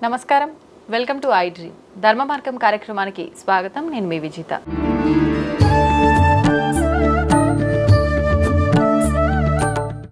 నమస్కారం, welcome to I dream ధర్మ మార్గం కార్యక్రమానికి స్వాగతం. నేను మీ విజిత.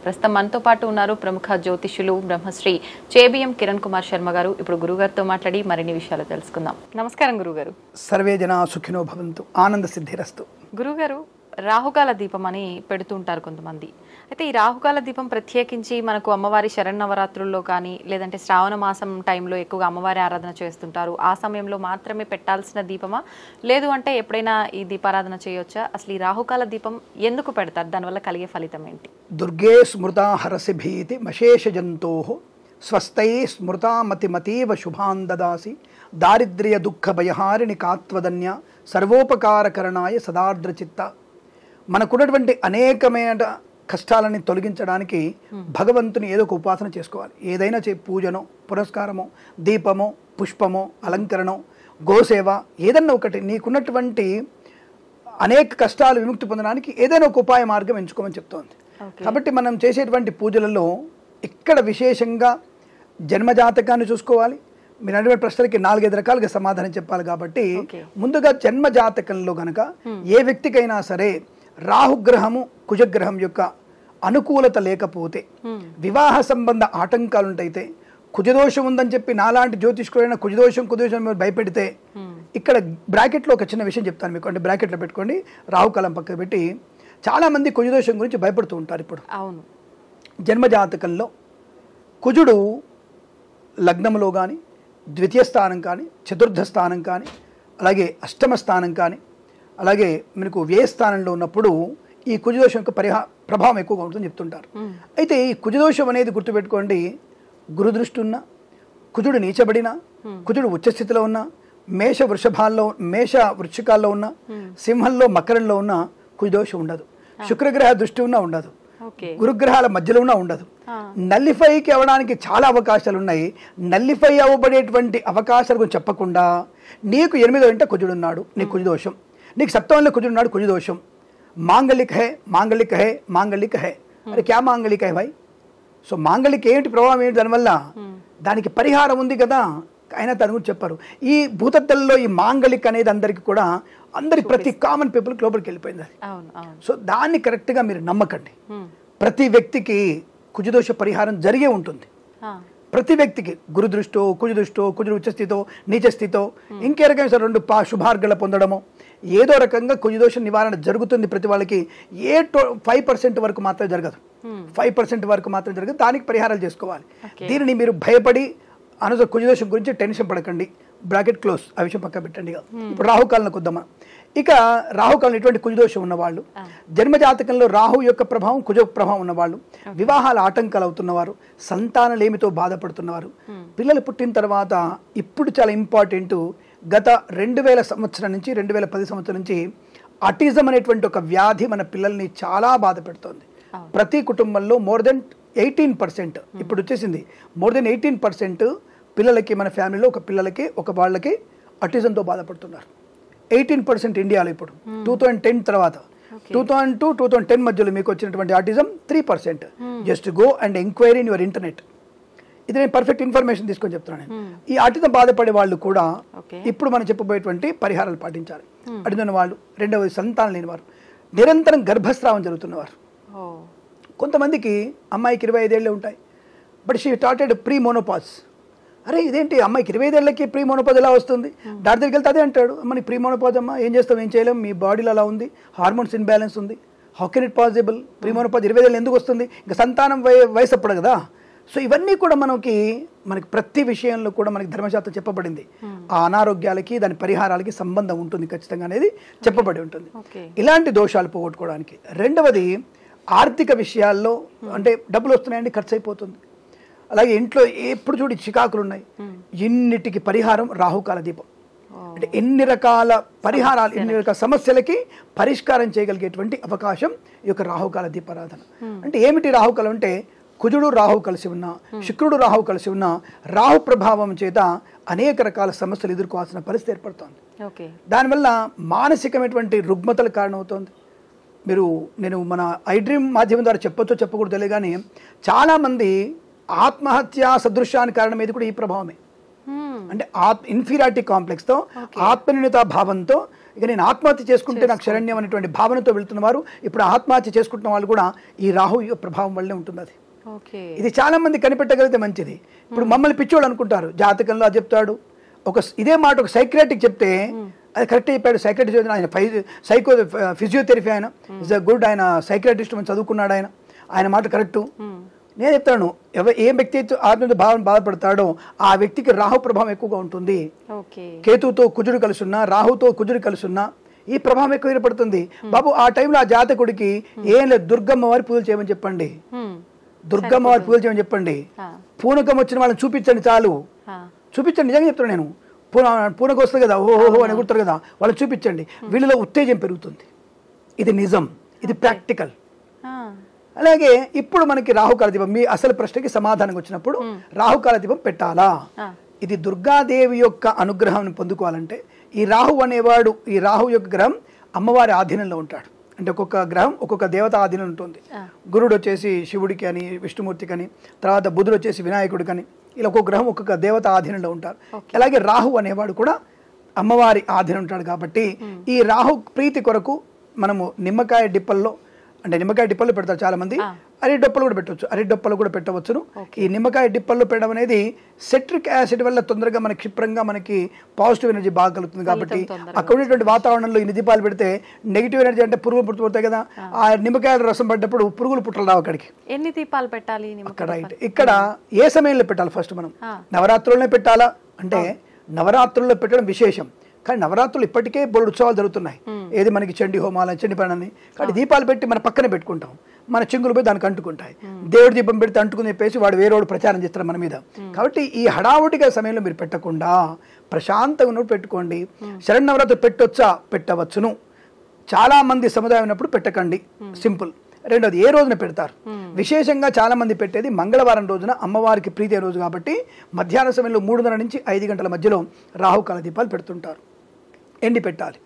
ప్రస్తుతం మనతో పాటు ఉన్నారు ప్రముఖ జ్యోతిష్యులు బ్రహ్మశ్రీ చేబిఎం కిరణ్ కుమార్ శర్మ గారు. ఇప్పుడు గురుగారితో మాట్లాడి మరిన్ని విషయాలు తెలుసుకుందాం. నమస్కారం గురుగారు. సర్వే జనా సుఖినో భవంతు, ఆనంద సిద్ధిరస్తు. గురుగారు, రాహుకాల దీపం అని పెడుతుంటారు కొంతమంది. అయితే ఈ రాహుకాల దీపం ప్రత్యేకించి మనకు అమ్మవారి శరన్నవరాత్రుల్లో కానీ లేదంటే శ్రావణ మాసం టైంలో ఎక్కువగా అమ్మవారి ఆరాధన చేస్తుంటారు. ఆ సమయంలో మాత్రమే పెట్టాల్సిన దీపమా, లేదు అంటే ఎప్పుడైనా ఈ దీపారాధన చేయొచ్చా? అసలు ఈ రాహుకాల దీపం ఎందుకు పెడతారు? దానివల్ల కలిగే ఫలితం ఏంటి? దుర్గే స్మృతా హరసి భీతి మశేష జంతో స్వస్థై స్మృతా మతిమతీవ శుభాన్ దదాసి దారిద్ర్య దుఃఖ భయహారిణి కాత్వదన్య సర్వోపకారకరణాయ సదార్ద్రచిత్త. మనకున్నటువంటి అనేకమైన కష్టాలని తొలగించడానికి భగవంతుని ఏదో ఒక ఉపాసన చేసుకోవాలి. ఏదైనా పూజనో, పురస్కారమో, దీపమో, పుష్పమో, అలంకరణో, గోసేవ, ఏదన్నా ఒకటి నీకున్నటువంటి అనేక కష్టాలు విముక్తి పొందడానికి ఏదైనా ఒక ఉపాయ మార్గం ఎంచుకోమని చెప్తోంది. కాబట్టి మనం చేసేటువంటి పూజలలో ఇక్కడ విశేషంగా జన్మజాతకాన్ని చూసుకోవాలి. మీరు అడిగిన ప్రశ్నలకి 4-5 రకాలుగా సమాధానం చెప్పాలి. కాబట్టి ముందుగా జన్మజాతకంలో గనక ఏ వ్యక్తికైనా సరే రాహుగ్రహము కుజగ్రహం యొక్క అనుకూలత లేకపోతే, వివాహ సంబంధ ఆటంకాలు ఉంటాయితే, కుజదోషం ఉందని చెప్పి నాలాంటి జ్యోతిష్కుడైన కుజదోషం భయపెడితే, ఇక్కడ బ్రాకెట్లో ఒక చిన్న విషయం చెప్తాను మీకు. అంటే బ్రాకెట్లో పెట్టుకోండి, రాహుకాలం పక్కన పెట్టి. చాలామంది కుజదోషం గురించి భయపడుతూ ఉంటారు. ఇప్పుడు అవును, జన్మజాతకంలో కుజుడు లగ్నంలో కానీ, ద్వితీయ స్థానం కానీ, చతుర్థ స్థానం కానీ, అలాగే అష్టమ స్థానం కానీ, అలాగే మనకు వ్యయ స్థానంలో ఉన్నప్పుడు ఈ కుజదోషం యొక్క ప్రభావం ఎక్కువగా ఉంటుందని చెప్తుంటారు. అయితే ఈ కుజదోషం అనేది గుర్తుపెట్టుకోండి, గురు దృష్టి ఉన్న, కుజుడు నీచబడిన, కుజుడు ఉచ్చస్థితిలో ఉన్న, మేష వృశ్చికాల్లో ఉన్న, సింహంలో మకరంలో ఉన్న కుజదోషం ఉండదు. శుక్రగ్రహ దృష్టి ఉన్నా ఉండదు, గురుగ్రహాల మధ్యలో ఉన్నా ఉండదు. నల్లిఫైకి అవ్వడానికి చాలా అవకాశాలు ఉన్నాయి. నల్లిఫై అవ్వబడేటువంటి అవకాశాల గురించి చెప్పకుండా, నీకు 8వ ఇంట కుజుడున్నాడు, నీ కుజదోషం. నీకు 7వ కుజుడున్నాడు, కుజదోషం. మాంగళిక హై మాంగళిక హై మాంగళిక హై. అరే క్యా మాంగళిక హై భాయ్? సో మాంగళిక ఏంటి, ప్రభావం ఏంటి దానివల్ల? దానికి పరిహారం ఉంది కదా, అయినా దాని గురించి చెప్పారు. ఈ భూతద్దల్లో ఈ మాంగళిక అనేది అందరి ప్రతి కామన్ పీపుల్కి లోపలికి వెళ్ళిపోయింది అది. సో దాన్ని కరెక్ట్గా మీరు నమ్మకండి. ప్రతి వ్యక్తికి కుజదోష పరిహారం జరిగే ఉంటుంది. ప్రతి వ్యక్తికి గురు దృష్టో, కుజుడు ఉచ్చస్థితో, నీచస్థితో, ఇంకే రకమైన 2 శుభార్గల పొందడమో, ఏదో రకంగా కుజదోష నివారణ జరుగుతుంది ప్రతి వాళ్ళకి. 5% వరకు మాత్రం జరగదు. 5% వరకు మాత్రం జరగదు. దానికి పరిహారాలు చేసుకోవాలి. దీనిని మీరు భయపడి కుజదోషం గురించి టెన్షన్ పడకండి. బ్రాకెట్ క్లోజ్, ఆ విషయం పక్క పెట్టండి. ఇప్పుడు రాహుకాలంలోకి వద్దామా. ఇక రాహుకాలం ఎటువంటి కుజదోషం ఉన్నవాళ్ళు, జన్మజాతకంలో రాహు యొక్క ప్రభావం, కుజ ప్రభావం ఉన్నవాళ్ళు, వివాహాల ఆటంకాలు అవుతున్నవారు, సంతానలేమితో బాధపడుతున్నవారు, పిల్లలు పుట్టిన తర్వాత ఇప్పుడు చాలా ఇంపార్టెంట్, గత 2000 సంవత్సరం నుంచి 2010 సంవత్సరం నుంచి ఆటిజం అనేటువంటి ఒక వ్యాధి మన పిల్లల్ని చాలా బాధ పెడుతోంది. ప్రతి కుటుంబంలో మోర్ దెన్ 18%, ఇప్పుడు వచ్చేసింది మోర్ దెన్ 18% పిల్లలకి, మన ఫ్యామిలీలో ఒక వాళ్ళకి ఆటిజంతో బాధపడుతున్నారు. 18% ఇండియాలో ఇప్పుడు. 2010 తర్వాత 2002, 2010 మధ్యలో మీకు వచ్చినటువంటి autism 3%. Just go and enquiry in your internet. ఇది నేను పర్ఫెక్ట్ ఇన్ఫర్మేషన్ తీసుకొని చెప్తున్నాను. ఈ ఆటిజం బాధపడే వాళ్ళు కూడా ఇప్పుడు మనం చెప్పబోయేటువంటి పరిహారాలు పాటించాలి. అడిగిన వాళ్ళు, రెండవది సంతానం లేని వారు, నిరంతరం గర్భస్రావం జరుగుతున్నవారు. కొంతమందికి అమ్మాయికి 25 ఏళ్ళే ఉంటాయి, but she started pre menopause. అరే ఇదేంటి అమ్మాయికి 25 ఏళ్ళకి ప్రీ మోనోపాజ్ ఎలా వస్తుంది? డాక్టర్ దగ్గరికి వెళ్తే అదే అంటాడు, అమ్మ నీ ప్రీ మోనోపాజ్ అమ్మా, ఏం చేస్తాం, ఏం చేయలేం, మీ బాడీలో అలా ఉంది, హార్మోన్స్ ఇన్బ్యాలెన్స్ ఉంది, how can it possible, pre menopause 25 ఏళ్ళు ఎందుకు వస్తుంది? ఇంకా సంతానం వయసు అప్పుడు కదా. సో ఇవన్నీ కూడా మనకి ప్రతి విషయంలో కూడా మనకి ధర్మశాస్త్రం చెప్పబడింది. ఆ అనారోగ్యాలకి దాని పరిహారాలకి సంబంధం ఉంటుంది ఖచ్చితంగా అనేది చెప్పబడి ఉంటుంది. ఇలాంటి దోషాలు పోగొట్టుకోవడానికి. రెండవది, ఆర్థిక విషయాల్లో అంటే డబ్బులు వస్తున్నాయండి, ఖర్చు అయిపోతుంది. అలాగే ఇంట్లో ఎప్పుడు చూడి చికాకులు ఉన్నాయి. ఇన్నిటికి పరిహారం రాహుకాల దీపం. అంటే ఎన్ని రకాల పరిహారాలు, ఎన్ని రకాల సమస్యలకి పరిష్కారం చేయగలిగేటువంటి అవకాశం ఈ యొక్క రాహుకాల దీపారాధన. అంటే ఏమిటి రాహుకాలం అంటే, కుజుడు రాహు కలిసి ఉన్న, శుక్రుడు రాహు కలిసి ఉన్న, రాహు ప్రభావం చేత అనేక రకాల సమస్యలు ఎదుర్కోవాల్సిన పరిస్థితి ఏర్పడుతోంది. దానివల్ల మానసికమైనటువంటి రుగ్మతలకు కారణమవుతోంది. నేను మన ఐ డ్రీమ్ మాధ్యమం ద్వారా చెప్పొచ్చో చెప్పకూడదు తెలియదు, కానీ చాలామంది ఆత్మహత్యా సదృశ్యానికి కారణం ఏది కూడా ఈ ప్రభావమే. అంటే ఇన్ఫీరియారిటీ కాంప్లెక్స్తో, ఆత్మన్యూనతా భావంతో, ఇక నేను ఆత్మహత్య చేసుకుంటే నాకు శరణ్యం అనేటువంటి భావనతో వెళ్తున్న వారు ఇప్పుడు ఆత్మహత్య చేసుకుంటున్న వాళ్ళు కూడా ఈ రాహు ప్రభావం వల్లే ఉంటుంది. అది ఇది చాలా మంది కనిపెట్టగలిగితే మంచిది. ఇప్పుడు మమ్మల్ని పిచ్చోళ్ళు అనుకుంటారు, జాతకంలో అది చెప్తాడు. ఇదే మాట ఒక సైక్రియాటిక్ చెప్తే అది కరెక్ట్ చెప్పాడు. సైక్రియాటిస్ట్ ఆయన ఫిజియోథెరపీ, ఆయన ఇస్ అ గుడ్, ఆయన సైక్రియాటిస్ట్ చదువుకున్నాడు, ఆయన మాట కరెక్టు. నేను చెప్తాను, ఏ వ్యక్తి ఆత్మ భావన బాధపడతాడో ఆ వ్యక్తికి రాహు ప్రభావం ఎక్కువగా ఉంటుంది. కేతుతో కుజుడు కలుసున్నా, రాహుతో కుజుడు కలుసున్నా ఈ ప్రభావం ఎక్కువ ఏర్పడుతుంది. బాబు ఆ టైంలో ఆ జాతకుడికి ఏం లేదు, దుర్గమ్మ వారి పూజలు చేయమని చెప్పండి, దుర్గమ్మ వారి పూజలు చేయమని చెప్పండి. పూనకం వచ్చిన వాళ్ళని చూపించండి, చాలు చూపించండి. నిజంగా చెప్తాను నేను, పూనకం వస్తుంది కదా, ఓహో అని ఎగురుతారు కదా, వాళ్ళని చూపించండి, వీళ్ళలో ఉత్తేజం పెరుగుతుంది. ఇది నిజం, ఇది ప్రాక్టికల్. అలాగే ఇప్పుడు మనకి రాహుకాల దీపం, మీ అసలు ప్రశ్నకి సమాధానం వచ్చినప్పుడు రాహుకాల దీపం పెట్టాలా? ఇది దుర్గాదేవి యొక్క అనుగ్రహం పొందుకోవాలంటే ఈ రాహు అనేవాడు, ఈ రాహు యొక్క గ్రహం అమ్మవారి ఆధీనంలో ఉంటాడు. అంటే ఒక్కొక్క గ్రహం ఒక్కొక్క దేవత ఆధీనం ఉంటుంది. గురుడు వచ్చేసి శివుడికి అని, విష్ణుమూర్తికి అని, తర్వాత బుధుడు వచ్చేసి వినాయకుడికి అని, ఇలా ఒక్కొక్క గ్రహం ఒక్కొక్క దేవత ఆధీనంలో ఉంటారు. అలాగే రాహు అనేవాడు కూడా అమ్మవారి ఆధీనం ఉంటాడు. కాబట్టి ఈ రాహు ప్రీతి కొరకు మనము నిమ్మకాయ డిప్పల్లో, అంటే నిమ్మకాయ డిప్పల్లో పెడతారు చాలా మంది, అరటి డొప్పలు కూడా పెట్టవచ్చు, అరటి డొప్పలు కూడా పెట్టవచ్చును. ఈ నిమ్మకాయ డిప్పల్లో పెట్టడం అనేది సిట్రిక్ యాసిడ్ వల్ల తొందరగా మనకి క్షిప్రంగా మనకి పాజిటివ్ ఎనర్జీ బాగా కలుగుతుంది. కాబట్టి అక్కడ ఉన్నటువంటి వాతావరణంలో ఇన్ని దీపాలు పెడితే నెగిటివ్ ఎనర్జీ అంటే పురుగులు పుట్టుతాయి కదా, ఆ నిమ్మకాయల రసం పడ్డప్పుడు పురుగులు పుట్టలు రావు అక్కడికి. ఎన్ని దీపాలు పెట్టాలి అక్కడ? ఇక్కడ ఏ సమయంలో పెట్టాలి? ఫస్ట్ మనం నవరాత్రుల్లోనే పెట్టాలా అంటే నవరాత్రుల్లో పెట్టడం విశేషం. కానీ నవరాత్రులు ఇప్పటికే బోర్డు ఉత్సవాలు జరుగుతున్నాయి. ఏది మనకి చండీ హోమాలని, చండీ పని, కాబట్టి దీపాలు పెట్టి మన పక్కన పెట్టుకుంటాం, మన చెంగులు పోయి దానికి అంటుకుంటాయి. దేవుడి దీపం పెడితే అంటుకుని చెప్పేసి వాడు వేరేవాడు ప్రచారం చేస్తారు మన మీద. కాబట్టి ఈ హడావుడిగా సమయంలో మీరు పెట్టకుండా ప్రశాంతంగా పెట్టుకోండి. శరన్నవరాత్రి పెట్టొచ్చా? పెట్టవచ్చును. చాలా మంది సముదాయం ఉన్నప్పుడు పెట్టకండి, సింపుల్. రెండోది, ఏ రోజున పెడతారు? విశేషంగా చాలా మంది పెట్టేది మంగళవారం రోజున, అమ్మవారికి ప్రీతి రోజు కాబట్టి మధ్యాహ్న సమయంలో 3:30 నుంచి 5 గంటల మధ్యలో రాహుకాల దీపాలు పెడుతుంటారు. ఎన్ని పెట్టాలి?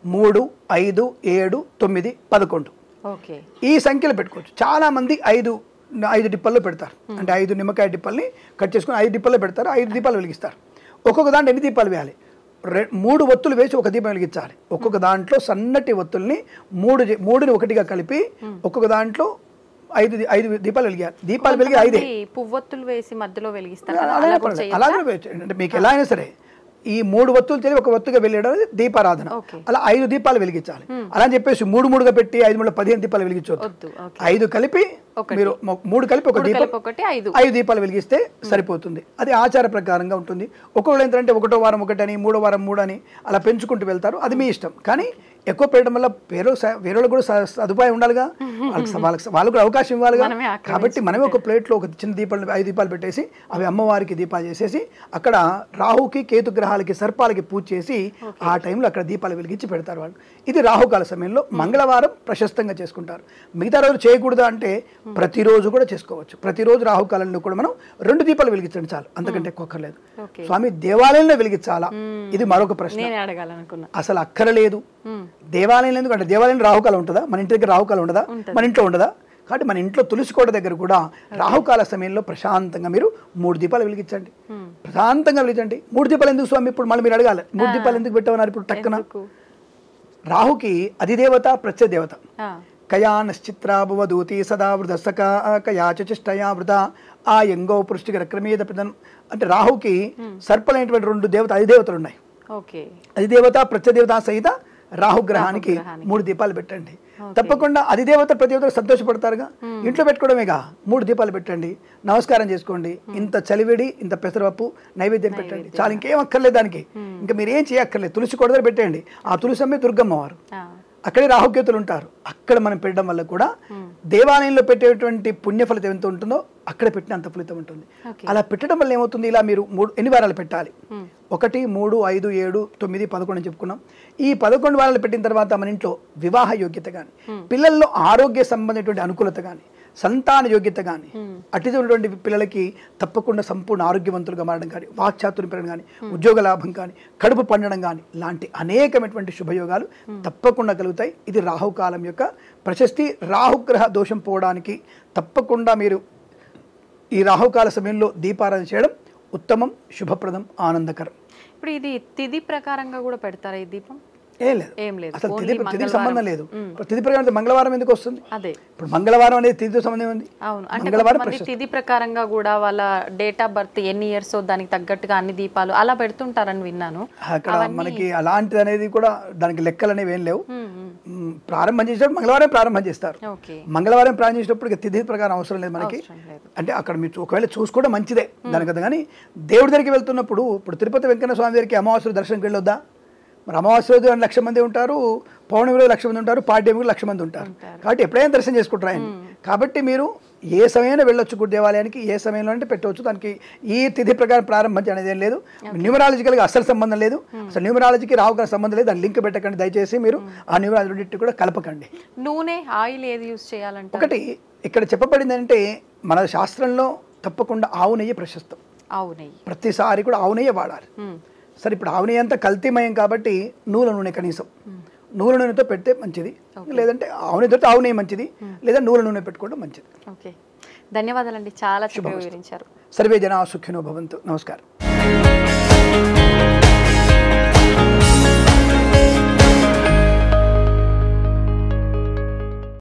3, 5, 7, 9, 11 ఈ సంఖ్యలో పెట్టుకోవచ్చు. చాలా మంది 5 డిప్పల్లో పెడతారు. అంటే 5 నిమ్మకాయ డిప్పల్ని కట్ చేసుకుని 5 డిప్పల్లో పెడతారు. 5 దీపాలు వెలిగిస్తారు. ఒక్కొక్క దాంట్లో ఎన్ని దీపాలు వేయాలి? 3 ఒత్తులు వేసి ఒక దీపం వెలిగించాలి. ఒక్కొక్క దాంట్లో సన్నటి ఒత్తుల్ని 3ని ఒకటిగా కలిపి ఒక్కొక్క దాంట్లో 5 దీపాలు వెలిగారు. దీపాలు వెలిగి 5 పువ్వొత్తులు వేసి మధ్యలో వెలిగిస్తారు. అలాగే అంటే మీకు ఎలా అయినా సరే ఈ 3 ఒత్తులు తెలివి ఒక ఒత్తుగా వెళ్ళడం దీపారాధన. అలా 5 దీపాలు వెలిగించాలి. అలా అని చెప్పేసి 3 పెట్టి 5 3 15 దీపాలు వెలిగించవద్దు. 5 కలిపి మీరు 3 కలిపి ఒక దీపం 5 దీపాలు వెలిగిస్తే సరిపోతుంది. అది ఆచార ప్రకారంగా ఉంటుంది. ఒక్కొక్కరు ఏంటంటే 1వ వారం 1 అని, 3వ వారం 3 అని అలా పెంచుకుంటూ వెళ్తారు. అది మీ ఇష్టం. కానీ ఎక్కువ పెట్టడం వల్ల వేరే కూడా సదుపాయం ఉండాలిగా, వాళ్ళకు కూడా అవకాశం ఇవ్వాలిగా. కాబట్టి మనమే ఒక ప్లేట్లో ఒక చిన్న దీపాలు 5 దీపాలు పెట్టేసి అవి అమ్మవారికి దీపాలు చేసేసి అక్కడ రాహుకి, కేతు గ్రహాలకి, సర్పాలకి పూజ చేసి ఆ టైంలో అక్కడ దీపాలు వెలిగించి పెడతారు వాళ్ళు. ఇది రాహుకాల సమయంలో మంగళవారం ప్రశస్తంగా చేసుకుంటారు. మిగతా రోజు చేయకూడదా అంటే ప్రతిరోజు కూడా చేసుకోవచ్చు. ప్రతిరోజు రాహుకాలంలో కూడా మనం 2 దీపాలు వెలిగించండి చాలు, అంతకంటే ఎక్కువక్కర్లేదు. స్వామి దేవాలయంలో వెలిగించాలా? ఇది మరొక ప్రశ్న. అసలు అక్కరలేదు. దేవాలయంలో ఎందుకంటే దేవాలయంలో రాహుకాలం ఉంటుందా? మన ఇంటి దగ్గర రాహుకాలం ఉండదా? మన ఇంట్లో ఉండదా? కాబట్టి మన ఇంట్లో తులసి కోట దగ్గర కూడా రాహుకాల సమయంలో ప్రశాంతంగా మీరు 3 దీపాలు వెలిగించండి, ప్రశాంతంగా వెలిగించండి. 3 దీపాలు ఎందుకు స్వామి? ఇప్పుడు మళ్ళీ మీరు అడగాలి, 3 దీపాలు ఎందుకు పెట్టమన్నారు ఇప్పుడు టక్కన? రాహుకి అధిదేవత, ప్రత్యదేవత. కయానశ్చిత్రాభువదూతి సదావృత సకా కయాచిష్టయావృత ఆ యంగో పుష్టికి రక్రమీద ప్రదం. అంటే రాహుకి సర్పలైనటువంటి 2 దేవత, అధిదేవతలు ఉన్నాయి. అధిదేవత, ప్రత్యదేవత సహిత రాహుగ్రహానికి 3 దీపాలు పెట్టండి. తప్పకుండా అధిదేవత ప్రతిదేవత సంతోషపడతారుగా. ఇంట్లో పెట్టుకోవడమేగా, 3 దీపాలు పెట్టండి, నమస్కారం చేసుకోండి. ఇంత చలివిడి, ఇంత పెసరపప్పు నైవేద్యం పెట్టండి చాలా. ఇంకేం అక్కర్లేదు దానికి, ఇంకా మీరు ఏం చేయక్కర్లేదు. తులసి కొడదర పెట్టండి. ఆ తులసి అమ్మే దుర్గమ్మవారు, అక్కడే రాహుకేతులు ఉంటారు. అక్కడ మనం పెట్టడం వల్ల కూడా దేవాలయంలో పెట్టేటువంటి పుణ్యఫలితం ఎంత ఉంటుందో అక్కడ పెట్టిన అంత ఫలితం ఉంటుంది. అలా పెట్టడం వల్ల ఏమవుతుంది? ఇలా మీరు ఎన్ని వారాలు పెట్టాలి? 1, 3, 5, 7, 9, 11 అని చెప్పుకున్నాం. ఈ 11 వారాలు పెట్టిన తర్వాత మన ఇంట్లో వివాహ యోగ్యత కానీ, పిల్లల్లో ఆరోగ్య సంబంధించినటువంటి అనుకూలత కానీ, సంతాన యోగ్యత కానీ, అటుటువంటి పిల్లలకి తప్పకుండా సంపూర్ణ ఆరోగ్యవంతులుగా మారడం కానీ, వాక్చాతుర్యం పెరగడం కానీ, ఉద్యోగ లాభం కానీ, కడుపు పండడం కానీ, లాంటి అనేకమైనటువంటి శుభయోగాలు తప్పకుండా కలుగుతాయి. ఇది రాహుకాలం యొక్క ప్రశస్తి. రాహుగ్రహ దోషం పోవడానికి తప్పకుండా మీరు ఈ రాహుకాల సమయంలో దీపారాధన చేయడం ఉత్తమం, శుభప్రదం, ఆనందకరం. ఇప్పుడు ఇది తిథి ప్రకారంగా కూడా పెడతారా ఈ దీపం? ఏం లేదు, అసలు Only తిథి సంబంధం లేదు. ఇప్పుడు తిథి ప్రకారం మంగళవారం ఎందుకు వస్తుంది? అదే ఇప్పుడు మంగళవారం అనేది తిథితో సంబంధం ఉంది. అవును, అంటే మంగళవారం కొంతమంది తిథి ప్రకారంగా కూడా వాళ్ళ డేట్ ఆఫ్ బర్త్ ఎన్ని ఇయర్స్ దానికి తగ్గట్టుగా అన్ని దీపాలు అలా పెడుతుంటారని విన్నాను. అక్కడ మనకి అలాంటిది అనేది కూడా దానికి లెక్కలు అనేవి ఏం లేవు. ప్రారంభం చేసేటప్పుడు మంగళవారం ప్రారంభం చేస్తారు. ఓకే, మంగళవారం ప్రారంభం చేసేటప్పుడు ఇక తిథి ప్రకారం అవసరం లేదు మనకి. అంటే అక్కడ మీరు ఒకవేళ చూసుకోవడం మంచిదే దాని కదా. కానీ దేవుడి దగ్గరికి వెళ్తున్నప్పుడు ఇప్పుడు తిరుపతి వెంకన్న స్వామి దగ్గరికి అమావాస్య దర్శనంకి వెళ్ళొద్దా? మరి అమావాస్య రోజు 1,00,000 మంది ఉంటారు, పౌర్ణమి రోజు 1,00,000 మంది ఉంటారు, పాడ్యమి 1,00,000 మంది ఉంటారు. కాబట్టి ఎప్పుడైనా దర్శనం చేసుకుంటారు ఆయన. కాబట్టి మీరు ఏ సమయంలో వెళ్ళొచ్చు గుడి దేవాలయానికి, ఏ సమయంలో అంటే పెట్టవచ్చు. దానికి ఈ తిథి ప్రకారం ప్రారంభం అనేది ఏం లేదు. న్యూమరాలజికల్గా అస్సలు సంబంధం లేదు. అసలు న్యూమరాలజీకి రావుగా సంబంధం లేదు. దాని లింక్ పెట్టకండి దయచేసి. మీరు ఆ న్యూమరాలజీ కూడా కలపకండి. నూనె, ఆయిల్ ఏది యూజ్ చేయాలంటే? ఒకటి ఇక్కడ చెప్పబడింది అంటే మన శాస్త్రంలో తప్పకుండా ఆవు నెయ్యి ప్రశస్తం. ఆవు నెయ్యి ప్రతిసారి కూడా ఆవు నెయ్యి వాడాలి. సరే, ఇప్పుడు ఆవు నెయ్యి అంతా కల్తీమయం కాబట్టి నువ్వుల నూనె, కనీసం నువ్వుల నూనెతో పెడితే మంచిది. లేదంటే ఆవు నెయ్యితో ఆవు నెయ్యి మంచిది, లేదా నువ్వుల నూనె పెట్టుకోవడం మంచిది. ఓకే, ధన్యవాదాలండి, చాలా చక్కగా వివరించారు. సర్వే జనా సుఖినో భవంతు. నమస్కారం.